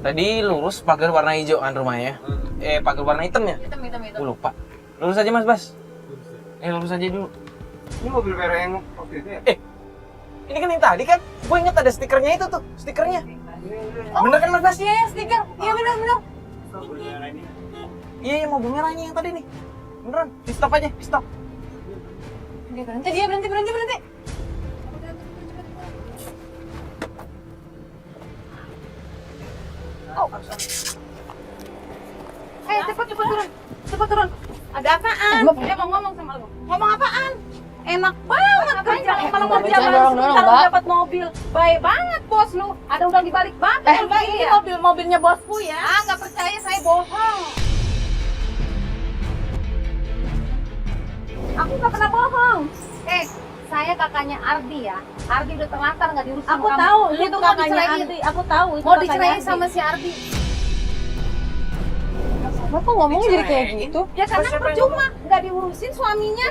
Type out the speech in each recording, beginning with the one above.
Tadi lurus pagar warna hijau kan rumahnya. Pagar warna hitam ya? Hitam. Gue lupa. Lurus aja Mas Bas. Lurus aja dulu. Ini mobil merah yang waktu itu ya? Ini kan yang tadi kan? Gue inget ada stikernya itu tuh, stikernya. Oh, Bener kan Mas Bas? Iya, stiker. Iya benar. Iya, mobil merah ini yang tadi nih. Beneran, di stop aja, di stop. Dia berhenti. Cepat turun. Ada apaan? Dia mau ngomong sama lu. Ngomong apaan? Enak banget kerja kalau mau jalan sebentar dapat mobil. Baik banget bos lu. Ada udang di balik batu. Ini mobilnya bosku ya. Nggak percaya saya bohong. Aku nggak pernah bohong. Saya kakaknya Ardi ya. Ardi udah terlantar nggak diurus sama kamu. Aku tahu, itu kakaknya Ardi. Aku tahu. Mau diceraiin sama si Ardi. Bapak ngomongnya jadi kayak gitu? Ya karena percuma, nggak diurusin suaminya.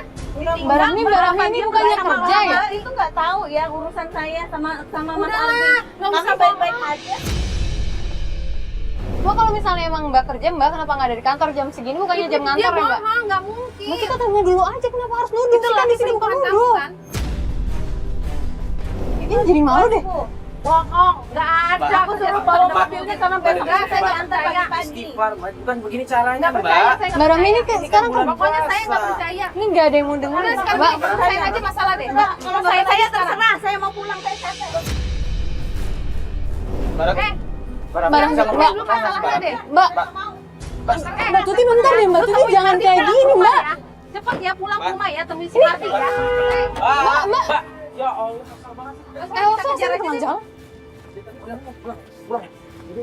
Barang ini bukannya kerja ya? Itu nggak tahu ya urusan saya sama Mas Ardi. Mama baik-baik aja. Mbak kalau misalnya emang Mbak kerja, Mbak kenapa nggak dari kantor jam segini? Bukannya jam ngantor ya Mbak? Dia nggak mungkin. Mbak kita tanya dulu aja kenapa harus nuduh? Kita kan di sini bukan nuduh. Ini jadi malu deh. Bohong, nggak ada. Aku suruh bawa mobilnya sama bengkel, saya diantar pagi-pagi. Istighfar, Mbak. Bukan begini caranya, Nggak percaya, Mbak. saya nggak Mbak Rami ini percaya. sekarang kan Pokoknya saya nggak percaya. ini nggak ada yang mau dengerin. Udah sekarang Mbak, saya aja masalah deh. Kalau saya terserah, saya mau pulang, saya capek. Barang Mbak, Mbak, lu masalahnya deh. Mbak, Mbak Tuti bentar deh, Mbak Tuti jangan kayak gini Mbak. Cepet ya pulang ke rumah ya, temuin si Ardi ya. Mbak. Ya Allah, kesel banget. Elsa sih teman jalan.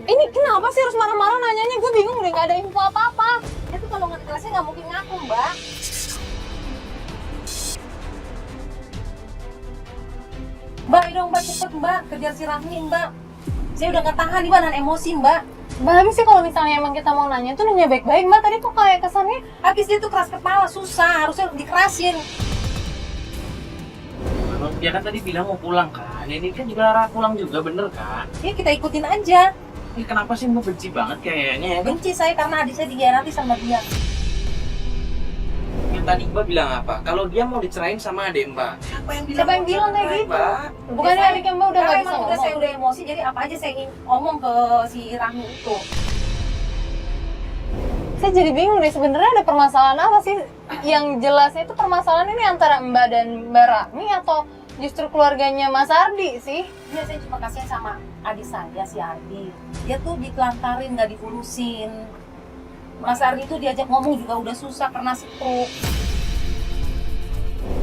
Ini kenapa sih harus marah-marah nanyanya? Gue bingung deh, nggak ada info apa-apa. Itu kalau nggak dijelasin nggak mungkin ngaku, Mbak. Mbak, dong Mbak, cepet Mbak, kejar si Rahmi Mbak. Saya udah nggak tahan nih Mbak, dan emosi Mbak. Mbak, tapi sih kalau misalnya emang kita mau nanya tuh nanya baik-baik Mbak. Tadi kok kayak kesannya Habis dia tuh keras kepala, susah, harusnya dikerasin. Dia kan tadi bilang mau pulang kan. Ini kan juga arah pulang juga, bener kan? Ya kita ikutin aja. Ini kenapa sih Mbak benci banget kayaknya ya? Benci saya karena adik saya dihianati sama dia. Yang tadi Mbak bilang apa? Kalau dia mau dicerain sama adik Mbak. Siapa yang Siapa yang mau bilang kayak cerai, gitu? Mbak? bukannya Ya, adiknya Mbak udah Karena nggak bisa emang udah ngomong. saya udah emosi, jadi apa aja saya ingin ngomong ke si Rahmi itu. Saya jadi bingung deh, sebenarnya ada permasalahan apa sih? Yang jelasnya itu permasalahan ini antara Mbak dan Mbak Rahmi atau justru keluarganya Mas Ardi sih? Dia saya cuma kasihan sama adik saya, si Ardi. Dia tuh ditelantarin, nggak diurusin. Mas Ardi tuh diajak ngomong juga udah susah karena stroke.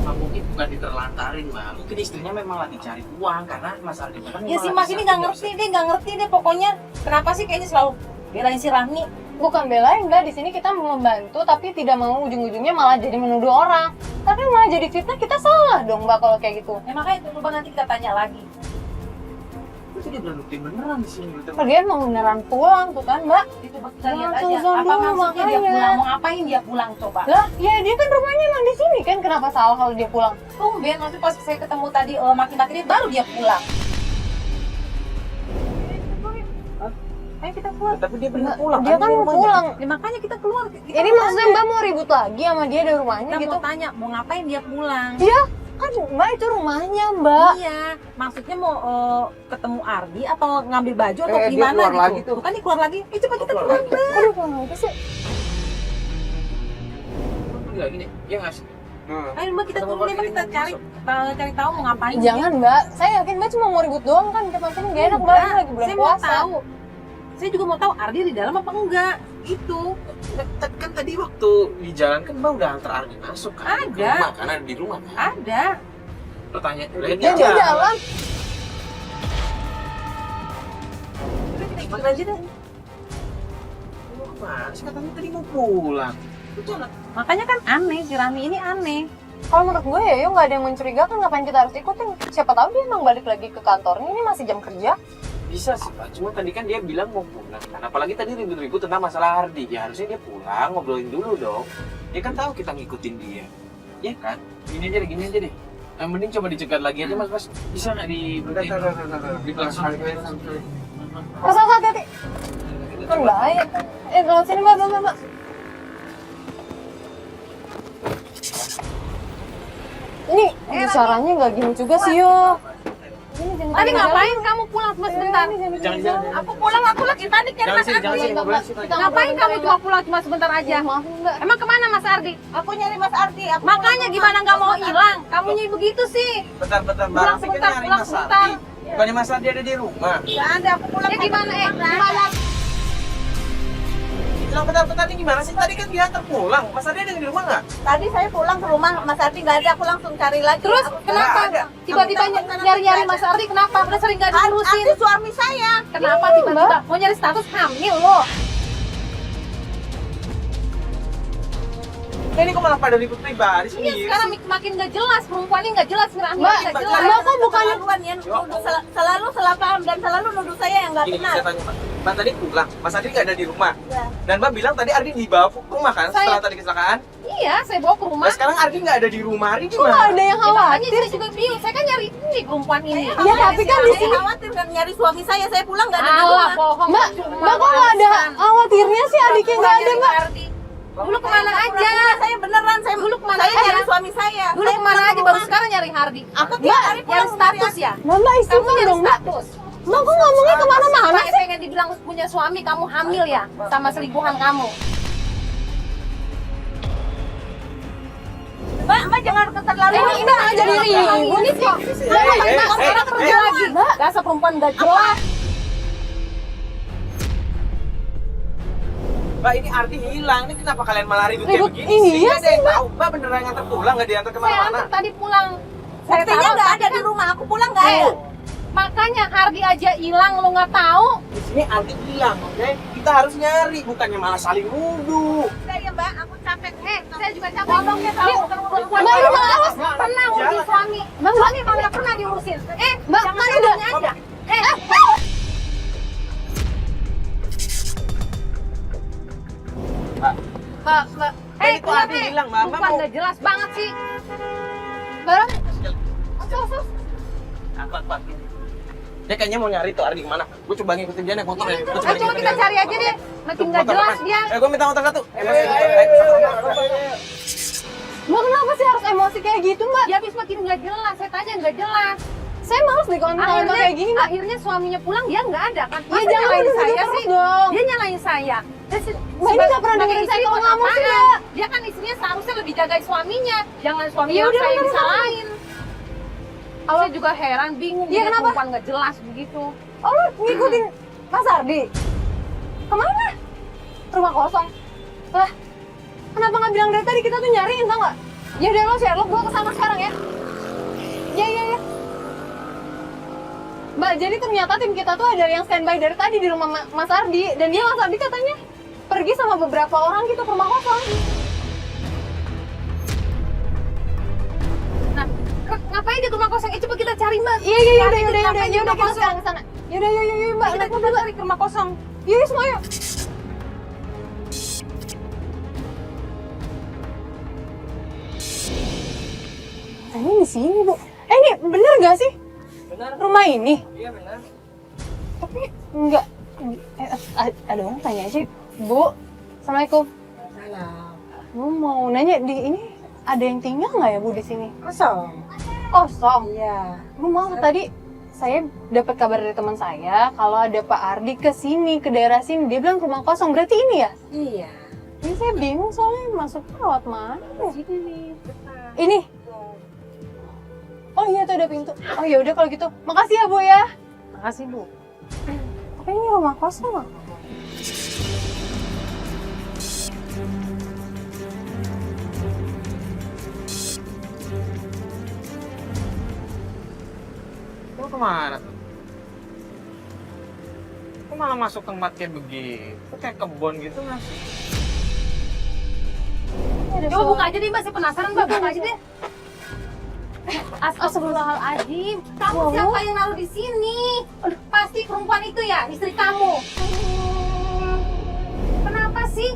Mungkin bukan diterlantarin, Mbak. Mungkin istrinya memang lagi cari uang karena Mas Ardi kan Ya si memang Mas lagi ini sakit, nggak ngerti deh pokoknya. Kenapa sih kayaknya selalu belain si Rahmi? Bukan belain Mbak, di sini kita mau membantu tapi tidak mau ujung-ujungnya malah jadi menuduh orang. Tapi malah jadi fitnah, kita salah dong Mbak kalau kayak gitu. Ya makanya coba nanti kita tanya lagi. Itu dia berarti beneran di sini. Dia emang beneran pulang tuh kan Mbak. Itu kita lihat Nah, aja. Suzon Apa dulu, maksudnya dia makanya. pulang? Mau ngapain dia pulang coba? Lah, ya dia kan rumahnya emang di sini kan, kenapa salah kalau dia pulang? Tumben, waktu pas saya ketemu tadi maki-maki dia baru dia pulang. Ayo kita keluar. Tapi dia bener pulang. Dia kan mau pulang. Ya, makanya kita keluar. Kita Ini mau maksudnya tanya. Mbak mau ribut lagi sama dia dari rumahnya Kita gitu? mau tanya, mau ngapain dia pulang? Iya, kan Mbak itu rumahnya Mbak. Iya, maksudnya mau ketemu Ardi atau ngambil baju atau dia gimana keluar gitu? lagi tuh. Bukan dia keluar lagi. Coba kita keluar. Aduh, kenapa sih? Enggak gini. Ya nggak sih? Ayo Mbak kita turun nih Mbak, kita cari tahu mau ngapain. Jangan Mbak, saya yakin Mbak cuma mau ribut doang kan, kita pancing gak enak Mbak, ini lagi bulan Saya mau puasa. tahu. Saya juga mau tahu Ardi di dalam apa enggak. Gitu. Kan tadi waktu di jalan kan Mbak udah antar Ardi masuk kan? Ada. Ke rumah, karena ada di rumah kan? Ada. Pertanyaan Ya dia jalan. Udah kita ikutin aja deh. Mana sih katanya tadi mau pulang? Makanya kan aneh, si Rami ini aneh. Kalau menurut gue ya, nggak ada yang mencurigakan, ngapain kita harus ikutin? Siapa tahu dia emang balik lagi ke kantornya, ini masih jam kerja. Bisa sih Pak, cuma tadi kan dia bilang mau pulang kan. Apalagi tadi ribut-ribut tentang masalah Ardi. Ya harusnya dia pulang, ngobrolin dulu dong. Dia kan tahu kita ngikutin dia. Ya kan? Gini aja deh. Yang mending coba dicegat lagi aja Mas. Bisa nggak di... Udah, di langsung. Pas hati-hati. Kan bahaya kan. Lewat sini mbak, mbak. Ini caranya nggak gini juga sih yo. Tadi ngapain kamu pulang cuma sebentar? Jangan. Aku pulang, aku lagi tadi cari Mas Ardi. Ngapain kamu cuma pulang cuma sebentar aja? Maafin mbak. Emang kemana Mas Ardi? Aku nyari Mas Ardi. Makanya gimana nggak mau hilang? Kamu nyari begitu sih. Bentar, Pulang barang sih sebentar, nyari pulang Mas sebentar. Ardi. Bukannya Mas Ardi ada di rumah. Nggak ada, aku pulang. Ya gimana gimana? Bilang bentar ini gimana sih? Tadi kan dia antar pulang. Mas Ardi ada di rumah nggak? Tadi saya pulang ke rumah Mas Ardi nggak ada, aku langsung cari lagi. Terus kenapa? ada. Tiba-tiba nyari-nyari Mas Ardi kenapa? Udah sering nggak diurusin. Ardi suami saya. Kenapa tiba-tiba mau nyari status hamil loh? Ini kok malah pada ribut pribadi Iya sendiri? sekarang makin nggak jelas, perempuannya nggak jelas, Mbak, nggak jelas. Mbak kok bukannya Keterlaluan ya, nuduh selalu salah paham dan selalu nuduh saya yang nggak Gini, benar. saya tanya Mbak. Mbak tadi pulang, Mas Ardi nggak ada di rumah. Ya. Dan Mbak bilang tadi Ardi dibawa ke rumah kan setelah tadi kecelakaan? Iya, saya bawa ke rumah. Nah sekarang Ardi nggak ada di rumah, Ardi kok nggak gimana? ada yang Ya, makanya khawatir? saya juga bingung. Saya kan nyari ini perempuan ini. Iya, tapi kan di Saya sini khawatir kan nyari suami saya pulang nggak ada di Alah, rumah. bohong. Mbak, Mbak kok nggak ada khawatirnya sih adiknya nggak ada mbak? Dulu kemana aja? Saya beneran, saya Dulu kemana saya aja? nyari suami saya. Dulu Saya kemana pulang aja? ke Baru rumah. sekarang nyari Hardi. Aku tiap Mbak, hari nyari pulang status ya? Mbak Kamu istighfar nyari dong mbak. status. Mbak kok ngomongnya kemana-mana Kayak pengen dibilang punya suami, kamu hamil ya? Sama selingkuhan kamu. Mbak jangan keterlaluan. Emang ini aja jadi ribut kok. Sekarang kerja lagi. Dasar perempuan gak jelas. Mbak ini Ardi hilang, ini kenapa kalian malah ribut kayak Ribut, begini iya sih? Nggak ada sih, yang tahu. Mbak beneran nganter pulang, nggak diantar Saya kemana-mana? antar tadi pulang. Saya Buktinya taruh nggak tadi ada di kan. rumah. Aku pulang nggak ada. Makanya Hardi aja hilang, lu nggak tahu. Di sini Ardi hilang, oke? Kita harus nyari, bukannya malah saling nuduh. Udah ya Mbak, aku capek. Saya juga capek. Ngomongnya tahu. Perempuan Mbak, ini malas. pernah urusin suami. Suami malah nggak pernah diurusin. Mbak Jangan kan udah salahnya aja. mbak Ini kok Ardi hilang, Mbak? Mbak Perempuan mau... nggak jelas banget sih. barang Apa? Dia kayaknya mau nyari tuh Ardi kemana? Gue coba ngikutin dia naik motor ya. Gua Ayo coba kita cari aja deh. Makin nggak Motor jelas depan. dia. Gue minta motor satu. mbak kenapa sih harus emosi kayak gitu mbak? Dia habis makin nggak jelas. Saya tanya nggak jelas. Saya males deh kalau misalnya mbak kayak gini mbak. Akhirnya suaminya pulang dia nggak ada kan? Ya Masa jangan nyalain nuduh saya terus sih? dong. Dia nyalain saya. Mbak ini nggak pernah dengerin saya kalau ngomong sih mbak. Dia kan istrinya seharusnya lebih jagain suaminya. Jangan suaminya Ya udah, saya bener, disalahin. Saya juga heran, bingung. Iya, dia kenapa? perempuan nggak jelas begitu. Oh lu ngikutin Mas Ardi? Kemana? Rumah kosong? Lah, kenapa nggak bilang dari tadi? Kita tuh nyariin tau nggak? Ya udah lo Sherlock, gue kesana sekarang ya. Ya. Mbak, jadi ternyata tim kita tuh ada yang standby dari tadi di rumah Mas Ardi. Dan dia Mas Ardi katanya pergi sama beberapa orang gitu ke rumah kosong. Nah, ngapain dia ke rumah kosong? Coba kita cari mbak. Iya, Ngapain yaudah dia kita ke rumah sekarang kesana. Yaudah, yuk mbak, Kita naik coba mobil. cari ke rumah kosong. Yuk semua yuk. Ini di sini bu. Ini bener gak sih Benar. rumah ini? Iya benar. Tapi enggak. Ada orang tanya aja. Bu, assalamualaikum. Bu mau nanya di ini ada yang tinggal nggak ya bu di sini? Kosong. Kosong. Iya. Bu mau tadi saya dapat kabar dari teman saya kalau ada Pak Ardi ke sini ke daerah sini. Dia bilang rumah kosong. Berarti ini ya? Iya. Ini saya bingung soalnya masuknya lewat mana? Sini nih. Ini. Oh iya tuh ada pintu. Oh ya udah kalau gitu. Makasih ya Bu ya. Makasih Bu. Tapi ini rumah kosong loh. Lu kemana tuh? Kok malah masuk tempat kayak begitu? Kayak kebun gitu nggak sih? Coba buka aja deh mbak, saya penasaran mbak, buka aja deh. Astagfirullahaladzim, kamu siapa yang naruh di sini? Pasti perempuan itu ya, istri kamu. Kenapa sih?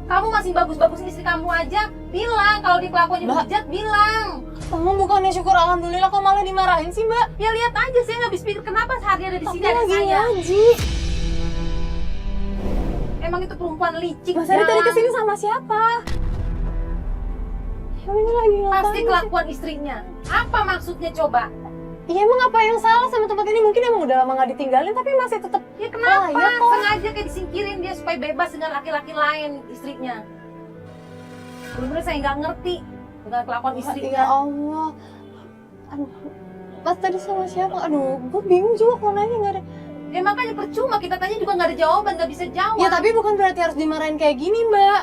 Kamu masih bagus-bagusin istri kamu aja, bilang kalau dia kelakuannya Mbak. bejat, bilang. Kamu bukannya syukur alhamdulillah kok malah dimarahin sih Mbak? Ya lihat aja, saya nggak habis pikir kenapa sehari ada di Tapi sini ada lagi saya. ngaji. Emang itu perempuan licik. Mas Ardi tadi jalan. kesini sama siapa? Ya ini lagi ngapain Pasti sih? kelakuan istrinya. Apa maksudnya coba? Iya emang apa yang salah sama tempat ini? Mungkin emang udah lama nggak ditinggalin tapi masih tetap. Ya kenapa? iya kok. Sengaja kayak disingkirin dia supaya bebas dengan laki-laki lain istrinya. Bener-bener saya nggak ngerti dengan kelakuan Ya istrinya. Allah. Aduh. Mas tadi sama siapa? Aduh, gue bingung juga kalau nanya nggak ada. Ya makanya percuma kita tanya juga nggak ada jawaban, nggak bisa jawab. Ya tapi bukan berarti harus dimarahin kayak gini, Mbak.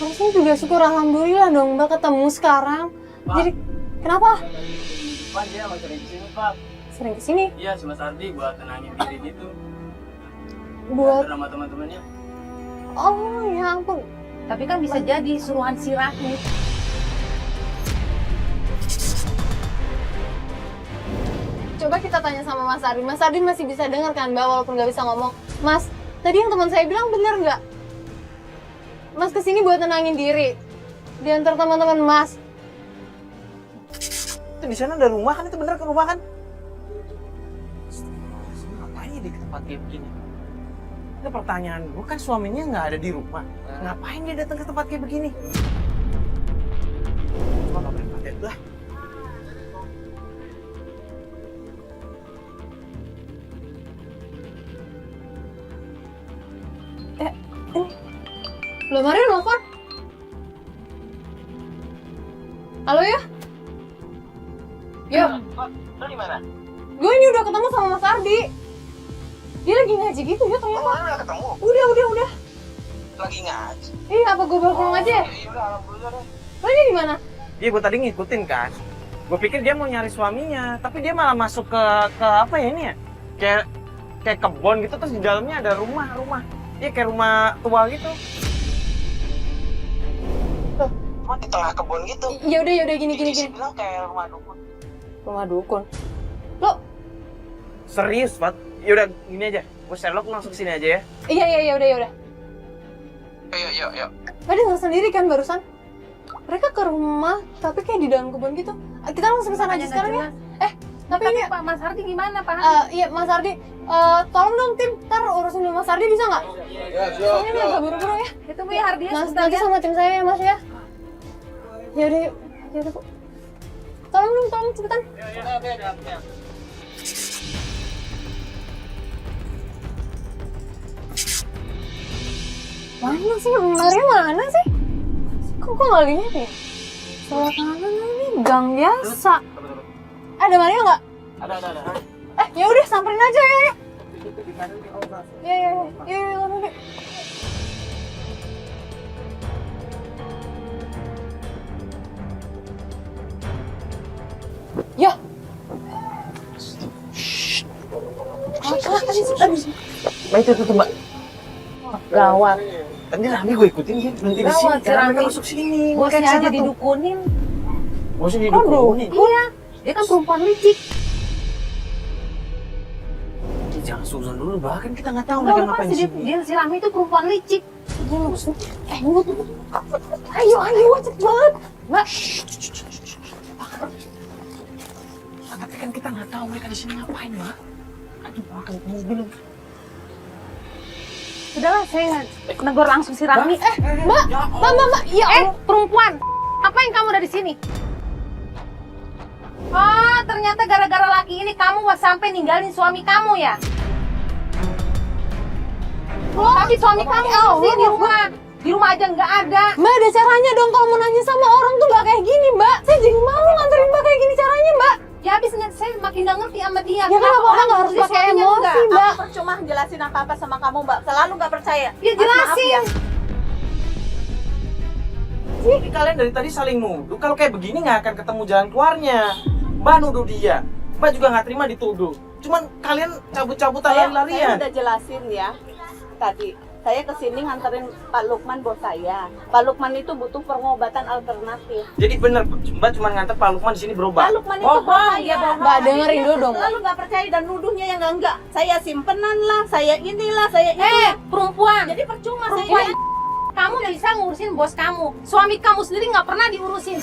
Harusnya juga syukur alhamdulillah dong Mbak ketemu sekarang. Pak. Jadi kenapa? Pak dia mau sering kesini Pak. Sering kesini Iya sama Sardi buat tenangin diri gitu. buat Sama teman-temannya. oh ya ampun. Tapi kan bisa jadi suruhan si Rahmi. Coba kita tanya sama Mas Ardi. Mas Ardi masih bisa dengar kan Mbak walaupun nggak bisa ngomong. Mas, tadi yang teman saya bilang bener nggak? Mas kesini buat tenangin diri. Diantar teman-teman Mas. Itu di sana ada rumah kan, itu bener ke rumah kan? Ngapain dia di tempat kayak begini? Itu pertanyaan gue, kan suaminya nggak ada di rumah. Ngapain dia datang ke tempat kayak begini? Cuma nggak boleh pakai lah. Belum ada nelfon. Halo ya? Yo, Lo di mana? gue ini udah ketemu sama Mas Ardi. Dia lagi ngaji gitu ya ternyata. Udah ketemu. Udah. Lagi ngaji. Iya, apa gue bawa pulang aja ya? Iya udah, alhamdulillah deh. Lo ini di mana? Iya, gue tadi ngikutin kan. Gue pikir dia mau nyari suaminya, tapi dia malah masuk ke apa ya ini ya? Kayak kebon gitu, terus di dalamnya ada rumah. Iya kayak rumah tua gitu. Tuh. Cuma di tengah kebon gitu. Ya udah gini. bilang kayak rumah dukun. Rumah dukun. Lo, Serius, Pat? Yaudah, gini aja. Gue Sherlock langsung sini aja ya. iya udah. Yuk. Lo dengar sendiri kan barusan? Mereka ke rumah, tapi kayak di dalam kebun gitu. Kita langsung ke sana aja sekarang ya. Tapi ini, Pak Mas Hardi gimana Pak? iya Mas Ardi, tolong dong tim, ntar urusin dulu Mas Ardi bisa nggak? Soalnya ini agak buru-buru ya. Itu Bu ya Hardi ya Mas, sebentar nanti ya. sama tim saya ya Mas ya. Yaudah Bu. Tolong cepetan. Mana sih? Maria mana sih? Kok gue nggak lihat ya? Sebelah kanan ini gang biasa. Ada Maria nggak? Ada. Ya udah samperin aja ya. Ya. Ya. Mbak itu Mbak. Gawat. Tadi Rami gue ikutin dia berhenti di sini. Gawat, si Karena Rami. mereka masuk sini. Bosnya aja didukunin. Bosnya didukunin. Iya. Dia kan perempuan licik. Jangan suzon dulu, bahkan kita nggak tahu Enggak mereka apa ngapain sih di sini. dia si Rahmi itu perempuan licik. Ayo cepet banget. Mbak. Tapi kan kita nggak tahu mereka di sini ngapain, Mbak. Aduh, makan mobil. Sudahlah saya negor langsung si Rahmi. Mbak. Ya Allah. Perempuan. Apa yang kamu ada di sini? Oh, ternyata gara-gara laki ini kamu sampai ninggalin suami kamu ya? Tapi suami kamu sih di rumah aja nggak ada. Mbak, ada caranya dong kalau mau nanya sama orang tuh nggak kayak gini, Mbak. Saya jadi malu nganterin Mbak kayak gini caranya, Mbak. Ya habis saya makin nggak ngerti sama dia. Ya kan orang nggak harus pakai emosi, Mbak. Aku percuma jelasin apa-apa sama kamu, Mbak. Selalu nggak percaya. Ya jelasin. Jadi kalian dari tadi saling nuduh. Kalau kayak begini nggak akan ketemu jalan keluarnya. Mbak nuduh dia. Mbak juga nggak terima dituduh. Cuman kalian cabut-cabutan Saya lari-larian. udah jelasin ya. Tadi saya kesini nganterin Pak Lukman bos saya. Pak Lukman itu butuh pengobatan alternatif. Jadi bener, Mbak cuma nganter Pak Lukman di sini berobat. Pak Lukman itu bos saya. Mbak, dengerin dulu dong, Mbak. Selalu nggak percaya dan nuduhnya yang enggak. Saya simpenan lah, saya inilah, saya itu. Perempuan. Jadi percuma Perempuan. saya. Kamu bisa ngurusin bos kamu. Suami kamu sendiri nggak pernah diurusin.